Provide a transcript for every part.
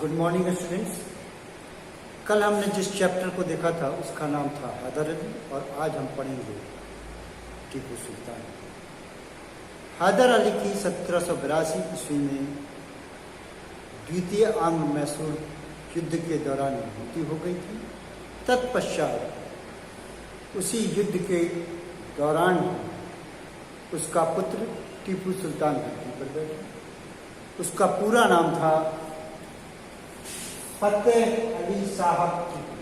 Good morning students. कल हमने जिस चैप्टर को देखा था उसका नाम था हैदर अली और आज हम पढ़ेंगे टीपू सुल्तान। हैदर अली की 1782 ईस्वी में द्वितीय आंग्ल मैसूर युद्ध के दौरान मृत्यु हो गई थी। तत्पश्चात उसी युद्ध के दौरान उसका पुत्र टीपू सुल्तान धरती पर बैठा। उसका पूरा नाम था फतेह अली साहब टीपू।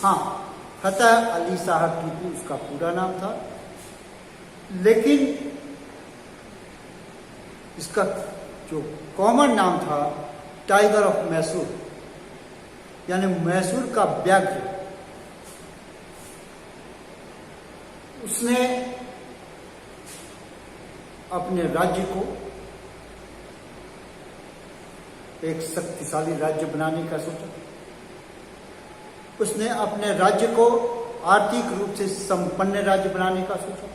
हाँ, फतेह अली साहब टीपू उसका पूरा नाम था, लेकिन इसका जो कॉमन नाम था टाइगर ऑफ मैसूर, यानी मैसूर का व्याघ्र। उसने अपने राज्य को एक शक्तिशाली राज्य बनाने का सोचा। उसने अपने राज्य को आर्थिक रूप से संपन्न राज्य बनाने का सोचा।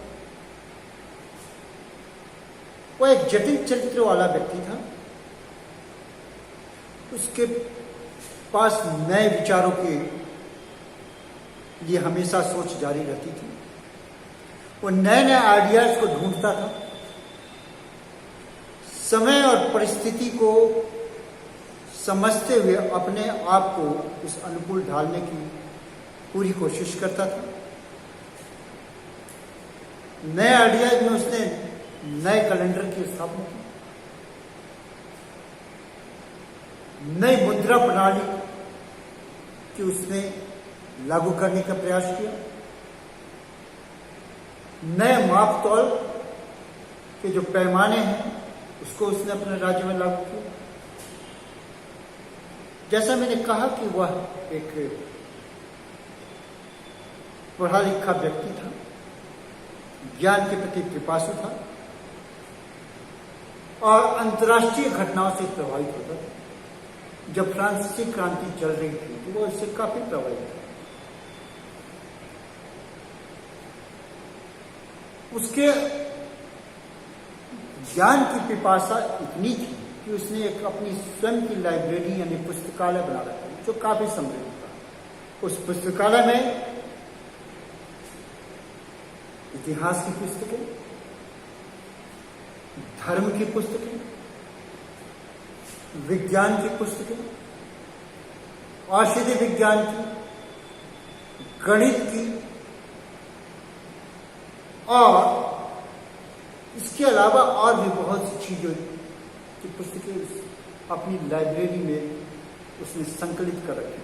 वो एक जटिल चरित्र वाला व्यक्ति था। उसके पास नए विचारों के लिए हमेशा सोच जारी रहती थी। वो नए नए आइडियाज को ढूंढता था। समय और परिस्थिति को समझते हुए अपने आप को उस अनुकूल ढालने की पूरी कोशिश करता था। नए आइडियाज में उसने नए कैलेंडर की स्थापना की, नई मुद्रा प्रणाली की उसने लागू करने का प्रयास किया। नए माप तौल के जो पैमाने हैं उसको उसने अपने राज्य में लागू किया। जैसा मैंने कहा कि वह एक पढ़ा लिखा व्यक्ति था, ज्ञान के प्रति पिपासु था और अंतर्राष्ट्रीय घटनाओं से प्रभावित होता था। जब फ्रांसीसी क्रांति चल रही थी तो वो इससे काफी प्रभावित था। उसके ज्ञान की पिपासा इतनी थी कि उसने एक अपनी स्वयं की लाइब्रेरी यानी पुस्तकालय बना रखा, जो काफी समृद्ध था। उस पुस्तकालय में इतिहास की पुस्तकें, धर्म की पुस्तकें, विज्ञान की पुस्तकें, औषधि विज्ञान की, गणित की और इसके अलावा और भी बहुत सी चीजों की पुस्तकें अपनी लाइब्रेरी में उसने संकलित कर रखी।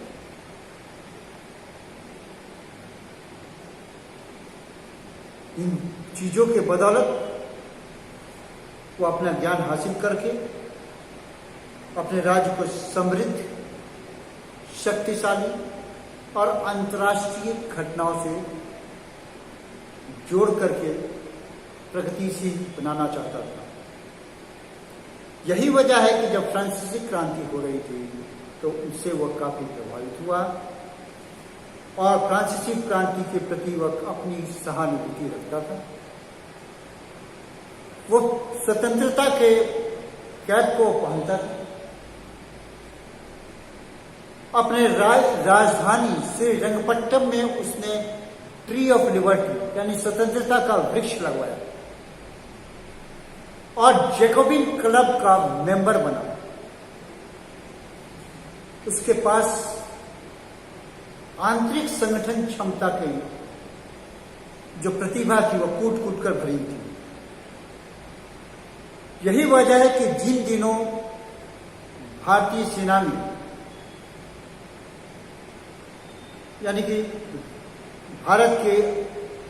इन चीजों के बदौलत वो अपना ज्ञान हासिल करके अपने राज्य को समृद्ध, शक्तिशाली और अंतर्राष्ट्रीय घटनाओं से जोड़ करके प्रगतिशील बनाना चाहता था। यही वजह है कि जब फ्रांसीसी क्रांति हो रही थी तो उससे वह काफी प्रभावित हुआ और फ्रांसीसी क्रांति के प्रति वह अपनी सहानुभूति रखता था। वो स्वतंत्रता के कैप को पहनता था। अपने राजधानी श्रीरंगपट्टम में उसने ट्री ऑफ लिबर्टी यानी स्वतंत्रता का वृक्ष लगवाया और जैकोबिन क्लब का मेंबर बना। उसके पास आंतरिक संगठन क्षमता की जो प्रतिभा थी वह कूट कूट कर भरी थी। यही वजह है कि जिन दिनों भारतीय सेना में यानी कि भारत के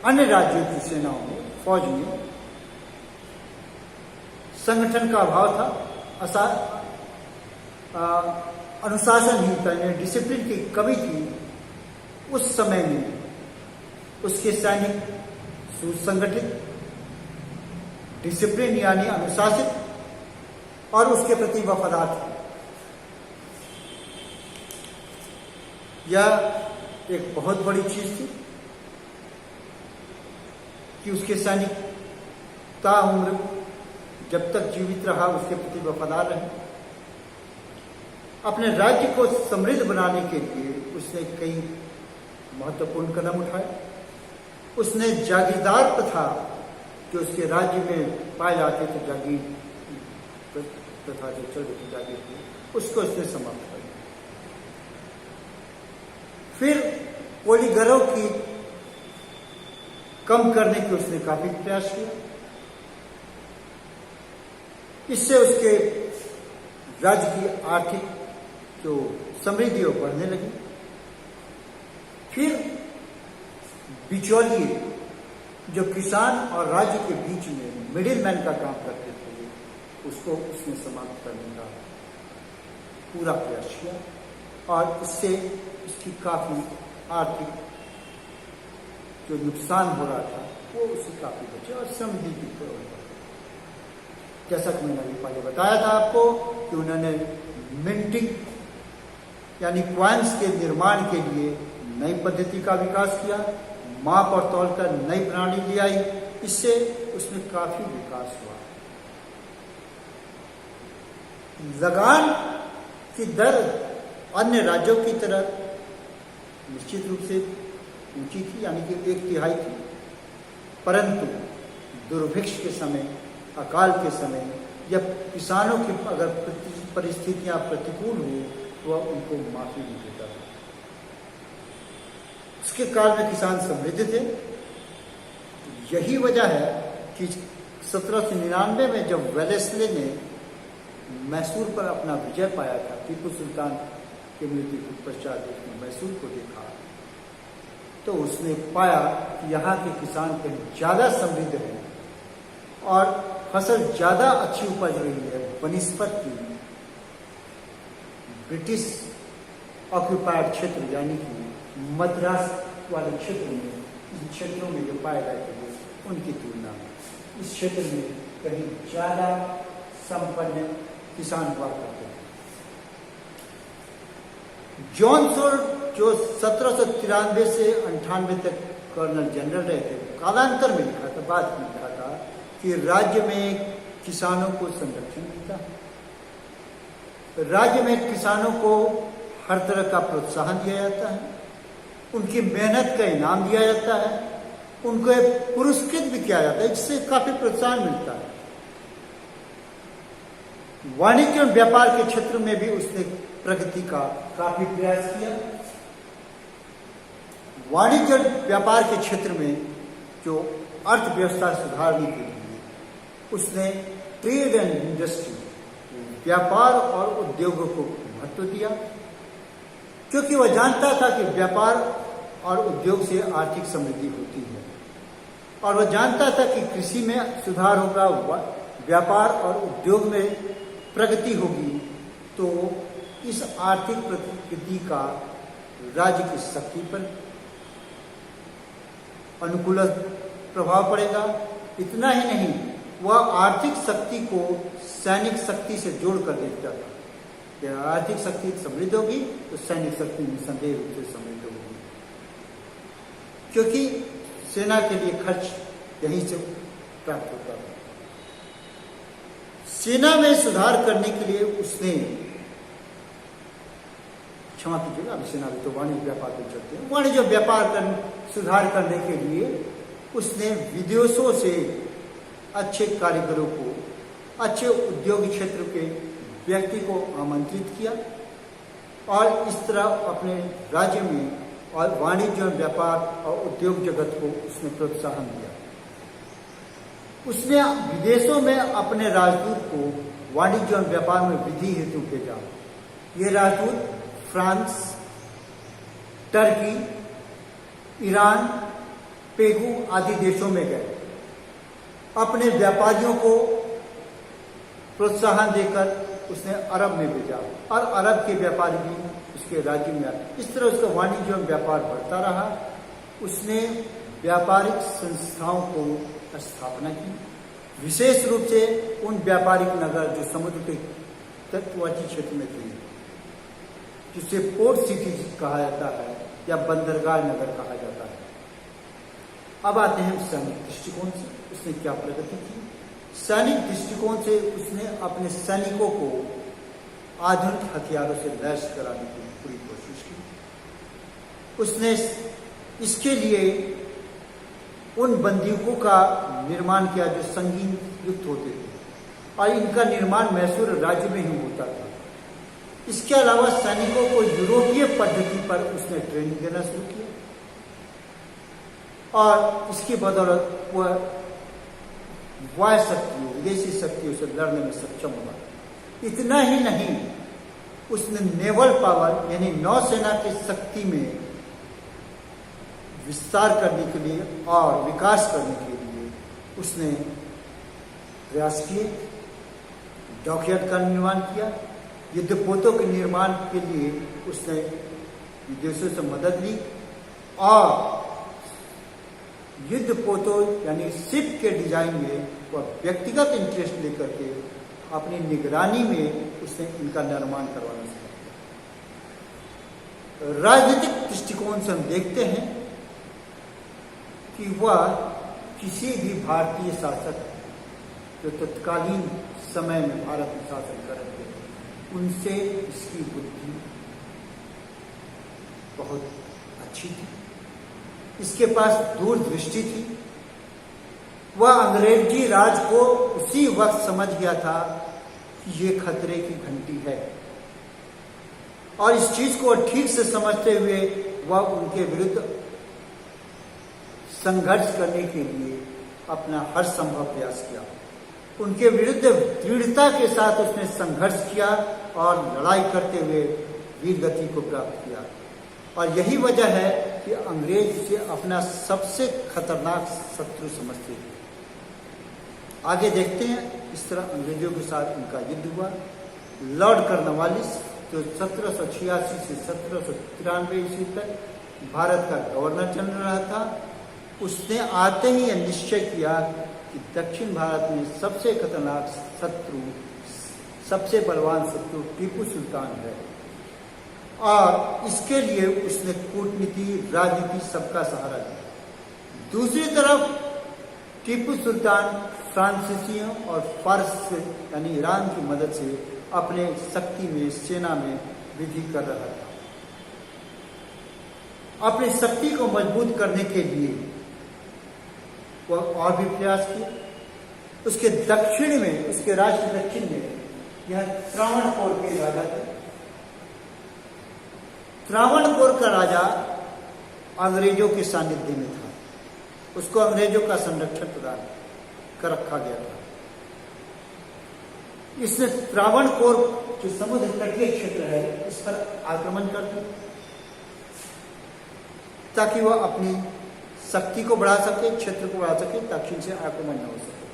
अन्य राज्यों की सेनाओं में, फौज में संगठन का अभाव था, अनुशासनहीनता यानी डिसिप्लिन की कमी थी, उस समय में उसके सैनिक सुसंगठित, डिसिप्लिन यानी अनुशासित और उसके प्रति वफादार थे। यह एक बहुत बड़ी चीज थी कि उसके सैनिक ताउम्र जब तक जीवित रहा उसके प्रति वफादार रहे। अपने राज्य को समृद्ध बनाने के लिए उसने कई महत्वपूर्ण कदम उठाए। उसने जागीरदार प्रथा जो उसके राज्य में पाए जाते थे, जागीर प्रथा जो चल रही थी जागीर की, उसको उसने समाप्त कर दिया। फिर पोलीगरों की कम करने की उसने काफी प्रयास किया। इससे उसके राज्य की आर्थिक जो समृद्धि वो बढ़ने लगी। फिर बिचौलिए जो किसान और राज्य के बीच में मिडिल मैन का काम करते थे, उसको उसने समाप्त करने का पूरा प्रयास किया और इससे उसकी काफी आर्थिक जो नुकसान हो रहा था वो उससे काफी बचे और समृद्धि की तरफ। जैसा कि मैंने अभी पहले बताया था आपको कि उन्होंने मिंटिंग यानी क्वाइंस के निर्माण के लिए नई पद्धति का विकास किया, माप और तौल कर नई प्रणाली ले आई। इससे उसमें काफी विकास हुआ। लगान की दर अन्य राज्यों की तरह निश्चित रूप से ऊंची थी, यानी कि 1/3 थी, परंतु दुर्भिक्ष के समय, अकाल के समय या किसानों की अगर परिस्थितियां प्रतिकूल हुई तो वह उनको माफी नहीं देता था। उसके काल में किसान समृद्ध थे। यही वजह है कि 1799 में जब वेलेस्ले ने मैसूर पर अपना विजय पाया था, टीपू सुल्तान की मृत्यु के पश्चात उसने मैसूर को देखा तो उसने पाया कि यहाँ के किसान कहीं ज्यादा समृद्ध हैं और फसल ज्यादा अच्छी उपज रही है बनिस्पत की ब्रिटिश ऑक्यूपाइड क्षेत्र यानी कि मद्रास वाले क्षेत्र में, इन क्षेत्रों में जो पाए जाते थे उनकी तुलना में इस क्षेत्र में कहीं ज्यादा संपन्न किसान हुआ करते थे। जॉन सोर जो 1793 से 98 तक कर्नल जनरल रहे थे, कालांतर में लिखा था, बाद में लिखा था कि राज्य में किसानों को संरक्षण मिलता है, राज्य में किसानों को हर तरह का प्रोत्साहन दिया जाता है, उनकी मेहनत का इनाम दिया जाता है, उनको पुरस्कृत भी किया जाता है, इससे काफी प्रोत्साहन मिलता है। वाणिज्य और व्यापार के क्षेत्र में भी उसने प्रगति का काफी प्रयास किया। वाणिज्य और व्यापार के क्षेत्र में जो अर्थव्यवस्था सुधारने के लिए उसने ट्रेड एंड इंडस्ट्री, व्यापार और उद्योगों को महत्व दिया, क्योंकि वह जानता था कि व्यापार और उद्योग से आर्थिक समृद्धि होती है और वह जानता था कि कृषि में सुधार होगा, व्यापार और उद्योग में प्रगति होगी तो इस आर्थिक प्रगति का राज्य की शक्ति पर अनुकूल प्रभाव पड़ेगा। इतना ही नहीं, वह आर्थिक शक्ति को सैनिक शक्ति से जोड़कर देखता था कि आर्थिक शक्ति समृद्ध होगी तो सैनिक शक्ति निसंदेह रूप से समृद्ध होगी, क्योंकि सेना के लिए खर्च यहीं से प्राप्त होता था। सेना में सुधार करने के लिए उसने, क्षमा कीजिएगा, अभी सेना भी तो वाणिज्य व्यापार पर चलते हैं, वाणिज्य व्यापार सुधार करने के लिए उसने विदेशों से अच्छे कारीगरों को, अच्छे उद्योग क्षेत्र के व्यक्ति को आमंत्रित किया और इस तरह अपने राज्य में और वाणिज्य और व्यापार और उद्योग जगत को उसने प्रोत्साहन दिया। उसने विदेशों में अपने राजदूत को वाणिज्य और व्यापार में वृद्धि हेतु भेजा। ये राजदूत फ्रांस, टर्की, ईरान, पेगू आदि देशों में गए, अपने व्यापारियों को प्रोत्साहन देकर उसने अरब में भेजा और अरब के व्यापारी भी उसके राज्य में आए। इस तरह उसका वाणिज्य और व्यापार बढ़ता रहा। उसने व्यापारिक संस्थाओं को स्थापना की, विशेष रूप से उन व्यापारिक नगर जो समुद्र के तटवर्ती क्षेत्र में थे, जिसे पोर्ट सिटी कहा जाता है या बंदरगाह नगर कहा जाता है। अब आते हैं सैनिक दृष्टिकोण से उसने क्या प्रगति की। सैनिक दृष्टिकोण से उसने अपने सैनिकों को आधुनिक हथियारों से लैस कराने की पूरी कोशिश की। उसने इसके लिए उन बंदूकों का निर्माण किया जो संगीन युक्त होते थे और इनका निर्माण मैसूर राज्य में ही होता था। इसके अलावा सैनिकों को यूरोपीय पद्धति पर उसने ट्रेनिंग देना शुरू किया और इसकी बदौलत वह वायु शक्तियों, विदेशी शक्तियों से लड़ने में सक्षम हुआ। इतना ही नहीं, उसने नेवल पावर यानी नौसेना की शक्ति में विस्तार करने के लिए और विकास करने के लिए उसने प्रयास किए। डॉकयार्ड का निर्माण किया। युद्धपोतों के निर्माण के लिए उसने विदेशों से मदद ली और युद्धपोतों यानी शिप के डिजाइन में वह व्यक्तिगत इंटरेस्ट लेकर के अपनी निगरानी में उसने इनका निर्माण करवाना शुरू किया। राजनीतिक दृष्टिकोण से हम देखते हैं कि वह किसी भी भारतीय शासक जो तत्कालीन समय में भारत में शासन कर रहे थे उनसे इसकी बुद्धि बहुत अच्छी थी। इसके पास दूरदृष्टि थी। वह अंग्रेजी राज को उसी वक्त समझ गया था कि ये खतरे की घंटी है और इस चीज को ठीक से समझते हुए वह उनके विरुद्ध संघर्ष करने के लिए अपना हर संभव प्रयास किया। उनके विरुद्ध दृढ़ता के साथ उसने संघर्ष किया और लड़ाई करते हुए वीर गति को प्राप्त किया और यही वजह है कि अंग्रेज उसे अपना सबसे खतरनाक शत्रु समझते थे। आगे देखते हैं इस तरह अंग्रेजों के साथ उनका युद्ध हुआ। लॉर्ड कॉर्नवालिस जो 1786 से 1793 ईस्वी तक भारत का गवर्नर जनरल रहा था, उसने आते ही यह निश्चय किया कि दक्षिण भारत में सबसे खतरनाक शत्रु, सबसे बलवान शत्रु टीपू सुल्तान है और इसके लिए उसने कूटनीति, राजनीति सबका सहारा लिया। दूसरी तरफ टीपू सुल्तान फ्रांसीसियों और फारस यानी ईरान की मदद से अपने शक्ति में, सेना में वृद्धि कर रहा था। अपनी शक्ति को मजबूत करने के लिए वह और भी प्रयास किए। उसके दक्षिण में, उसके राज्य के दक्षिण में यह त्रावणकोर के राजा थे। त्रावणकोर का राजा अंग्रेजों के सानिध्य में था। उसको अंग्रेजों का संरक्षण प्रदान कर रखा गया था। इसने त्रावणकोर जो समुद्र तटीय क्षेत्र है इस पर आक्रमण कर दिया ताकि वह अपनी शक्ति को बढ़ा सके, क्षेत्र को बढ़ा सके, दक्षिण से आक्रमण न हो सके।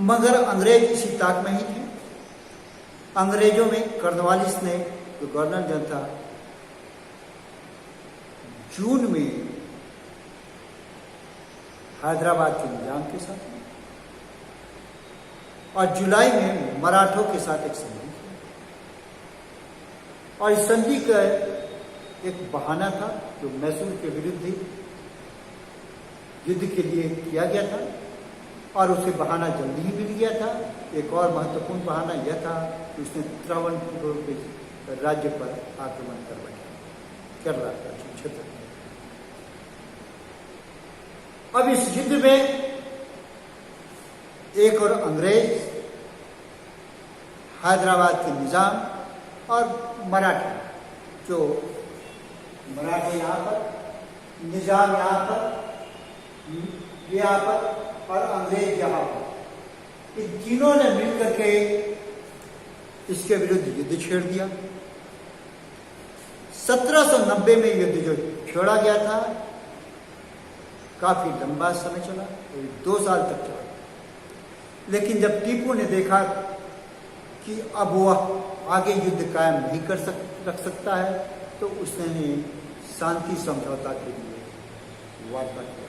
मगर अंग्रेज इसी ताक में ही थे। अंग्रेजों में कॉर्नवालिस ने जो गवर्नर जनरल था, जून में हैदराबाद के निजाम के साथ और जुलाई में मराठों के साथ एक संधि किया और इस संधि का एक बहाना था जो मैसूर के विरुद्ध युद्ध के लिए किया गया था और उसे बहाना जल्दी ही मिल गया था। एक और महत्वपूर्ण बहाना यह था कि उसने त्रावणकोर के राज्य पर आक्रमण कर रहा था क्षेत्र में। अब इस युद्ध में एक और अंग्रेज, हैदराबाद के निजाम और मराठा, जो मराठे यहाँ पर, निजाम यहाँ पर और अंग्रेज यहाँ पर, इन तीनों ने मिलकर के इसके विरुद्ध युद्ध छेड़ दिया। 1790 में युद्ध जो छेड़ा गया था काफी लंबा समय चला, 2 साल तक चला। लेकिन जब टीपू ने देखा कि अब वह आगे युद्ध कायम नहीं रख सकता है तो उसने शांति समझौता के लिए वार्ता किया।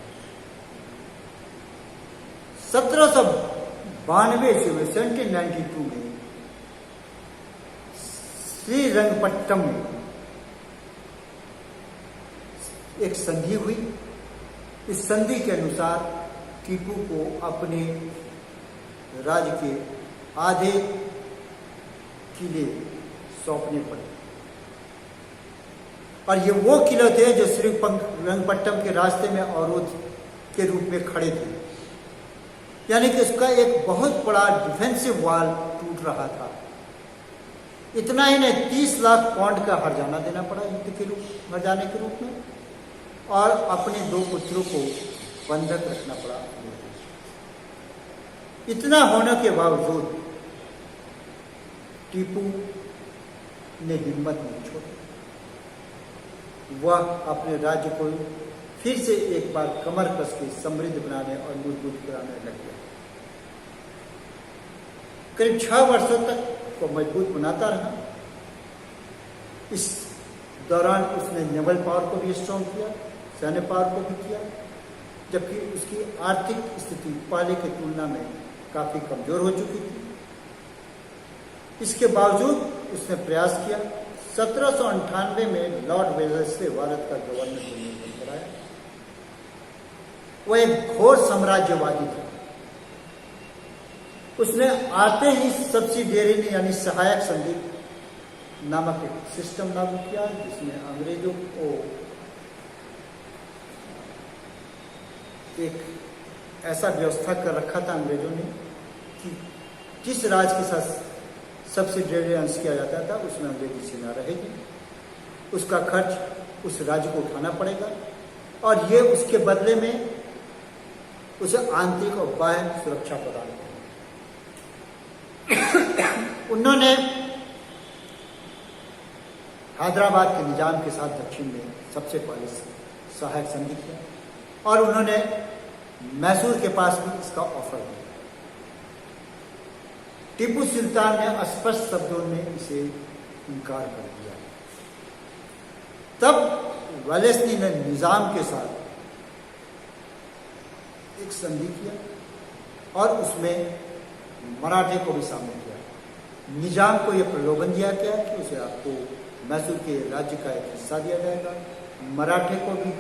1792 से 1792 में श्रीरंगपट्टम में एक संधि हुई। इस संधि के अनुसार टीपू को अपने राज्य के आधे किले सौंपने पड़े। और ये वो किले थे जो श्रीरंगपट्टम के रास्ते में अवरोध के रूप में खड़े थे, यानी कि उसका एक बहुत बड़ा डिफेंसिव वॉल टूट रहा था। इतना ही नहीं, 30 लाख पाउंड का हर्जाना देना पड़ा युद्ध के रूप हर्जाने के रूप में, और अपने 2 पुत्रों को बंधक रखना पड़ा। इतना होने के बावजूद टीपू ने हिम्मत नहीं छोड़ी। वह अपने राज्य को फिर से एक बार कमर कस के समृद्ध बनाने और मजबूत बनाने लग गया। करीब 6 वर्षों तक को मजबूत बनाता रहा। इस दौरान उसने नेवल पावर को भी स्ट्रॉन्ग किया, सैन्य पावर को भी किया, जबकि उसकी आर्थिक स्थिति पहले की तुलना में काफी कमजोर हो चुकी थी। इसके बावजूद उसने प्रयास किया। 1798 में लॉर्ड वेल्स से भारत का गवर्नर बनने कराया। वह एक घोर साम्राज्यवादी था। उसने आते ही सब्सिडियरी यानी सहायक संधि नामक एक सिस्टम लागू किया, जिसमें अंग्रेजों को एक ऐसा व्यवस्था कर रखा था अंग्रेजों ने कि जिस राज्य के साथ सब्सिडियरी अंश किया जाता था उसमें अंग्रेजी सेना रहेगी, उसका खर्च उस राज्य को उठाना पड़ेगा, और ये उसके बदले में उसे आंतरिक और बाह्य सुरक्षा प्रदान करेगी। उन्होंने हैदराबाद के निजाम के साथ दक्षिण में सबसे पहले सहायक संधि किया, और उन्होंने मैसूर के पास भी इसका ऑफर दिया। टीपू सुल्तान ने स्पष्ट शब्दों में इसे इनकार कर दिया। तब वेलेस्ली ने निजाम के साथ एक संधि किया और उसमें मराठे को भी शामिल किया। निजाम को यह प्रलोभन दिया गया कि उसे आपको मैसूर के राज्य का एक हिस्सा दिया जाएगा। मराठे को भी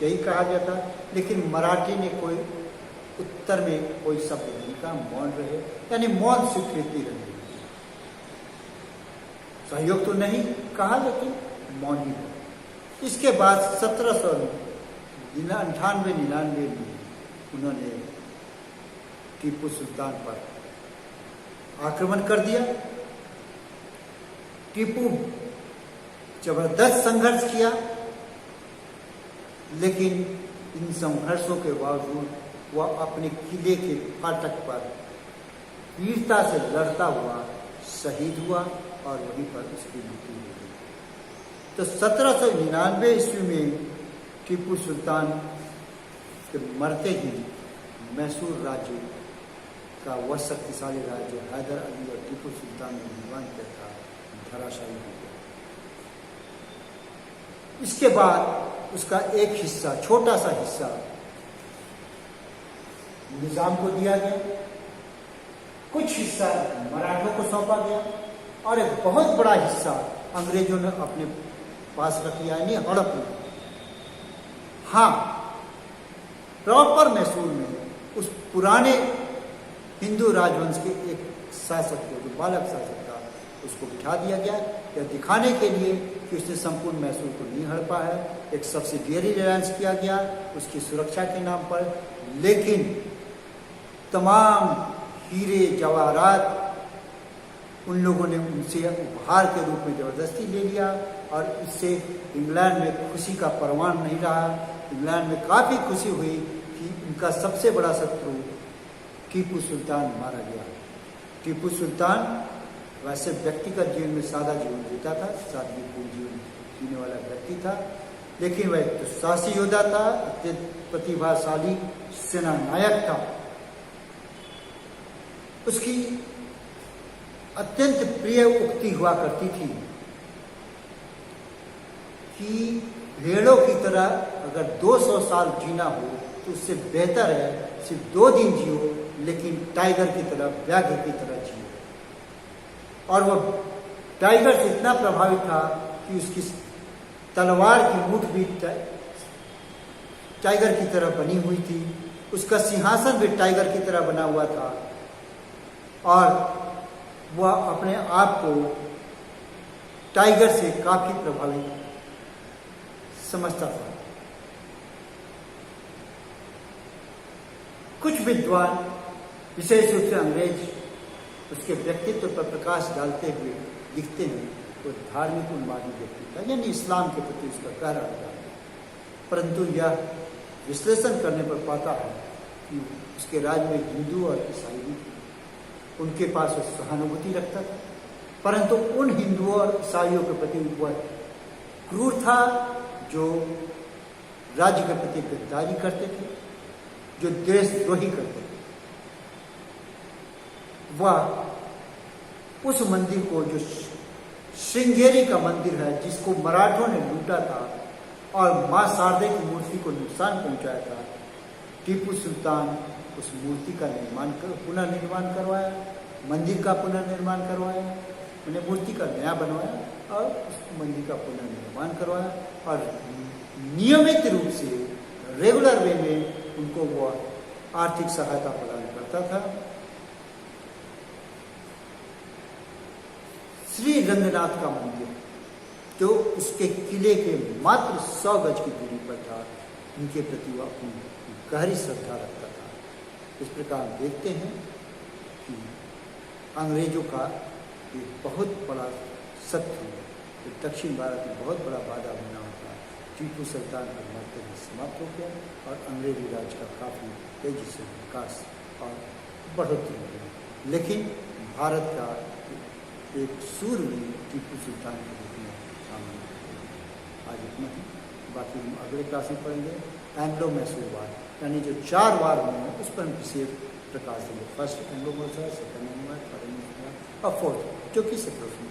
यही कहा गया था, लेकिन मराठी ने कोई उत्तर में कोई शब्द नहीं कहा, मौन रहे, यानी मौन स्वीकृति रही। सहयोग तो नहीं कहा, लेकिन मौन ही रहे। इसके बाद 1798-99 में उन्होंने टीपू सुल्तान पर आक्रमण कर दिया। टीपू जबरदस्त संघर्ष किया, लेकिन इन संघर्षों के बावजूद वह अपने किले के फाटक पर वीरता से लड़ता हुआ शहीद हुआ और वहीं पर उसकी मृत्यु हो गई। तो 1799 ईस्वी में टीपू सुल्तान के मरते ही मैसूर राज्य का वह शक्तिशाली राज्य हैदर अली और टीपू सुल्तान ने निर्माण किया था, धराशायी हो गया। इसके बाद उसका एक हिस्सा, छोटा सा हिस्सा निजाम को दिया गया, कुछ हिस्सा मराठों को सौंपा गया, और एक बहुत बड़ा हिस्सा अंग्रेजों ने अपने पास रख लिया, यानी हड़प लिया। हाँ, प्रॉपर मैसूर में उस पुराने हिंदू राजवंश के एक शासक को, जो बालक शासक था, उसको बिठा दिया गया, यह दिखाने के लिए कि उसने संपूर्ण मैसूर को नहीं हड़पा है। एक सब्सिडियरी रिलायंस किया गया उसकी सुरक्षा के नाम पर, लेकिन तमाम हीरे जवाहरात उन लोगों ने उनसे उपहार के रूप में जबरदस्ती ले लिया, और इससे इंग्लैंड में खुशी का परवान नहीं रहा। इंग्लैंड में काफ़ी खुशी हुई कि उनका सबसे बड़ा शत्रु टीपू सुल्तान मारा गया। टीपू सुल्तान वैसे व्यक्तिगत जीवन में सादा जीवन जीता था, सादगीपूर्ण जीवन जीने वाला व्यक्ति था, लेकिन वह एक दुस्साहसी योद्धा था, अत्यंत प्रतिभाशाली सेना नायक था। उसकी अत्यंत प्रिय उक्ति हुआ करती थी कि भेड़ों की तरह अगर 200 साल जीना हो तो उससे बेहतर है सिर्फ 2 दिन जियो, लेकिन टाइगर की तरह, व्याघ्र की तरह जियो। और वो टाइगर से इतना प्रभावित था कि उसकी तलवार की मुठ भी टाइगर की तरह बनी हुई थी, उसका सिंहासन भी टाइगर की तरह बना हुआ था, और वह अपने आप को टाइगर से काफी प्रभावित समझता था। कुछ विद्वान, विशेष रूप से अंग्रेज, उसके व्यक्तित्व पर प्रकाश डालते हुए लिखते हैं वो धार्मिक उन्मादी व्यक्ति था, यानी इस्लाम के प्रति उसका गहरा लगाव है। परंतु यह विश्लेषण करने पर पाता है कि उसके राज्य में हिंदू और ईसाई भी थे, उनके पास वो सहानुभूति रखता था, परंतु उन हिंदुओं और ईसाइयों के प्रति वह क्रूर था जो राज्य के प्रति गद्दारी करते थे, जो देशद्रोही करते थे। वह उस मंदिर को, जो श्रृंगेरी का मंदिर है, जिसको मराठों ने लूटा था और मां शारदे की मूर्ति को नुकसान पहुंचाया था, टीपू सुल्तान उस मूर्ति का पुनर्निर्माण करवाया, मंदिर का पुनर्निर्माण करवाया, उन्हें मूर्ति का नया बनवाया और उस मंदिर का पुनर्निर्माण करवाया और नियमित रूप से रेगुलर वे में उनको वह आर्थिक सहायता प्रदान करता था। श्री रंगनाथ का मंदिर, जो उसके किले के मात्र 100 गज की दूरी पर था, उनके प्रति वह अपनी गहरी श्रद्धा रखता था। इस प्रकार देखते हैं कि अंग्रेजों का एक बहुत बड़ा शत्रु, दक्षिण भारत में बहुत बड़ा बाधा बना था, टीपू सुल्तान का मरते ही समाप्त हो गया और अंग्रेजी राज का काफ़ी तेजी से विकास और बढ़ोतरी हो गई। लेकिन भारत का एक सूरवीर टीपू सुल्तान के रूप में सामने आज इतना ही। बाकी हम अगले क्लास में पढ़ेंगे एंग्लो मैसूर वार, यानी जो 4 वार हुए हैं उस पर हम विशेष प्रकाश देंगे। First Anglo Mysore, second Anglo Mysore, third Anglo Mysore और फोर्थ, जो कि 1700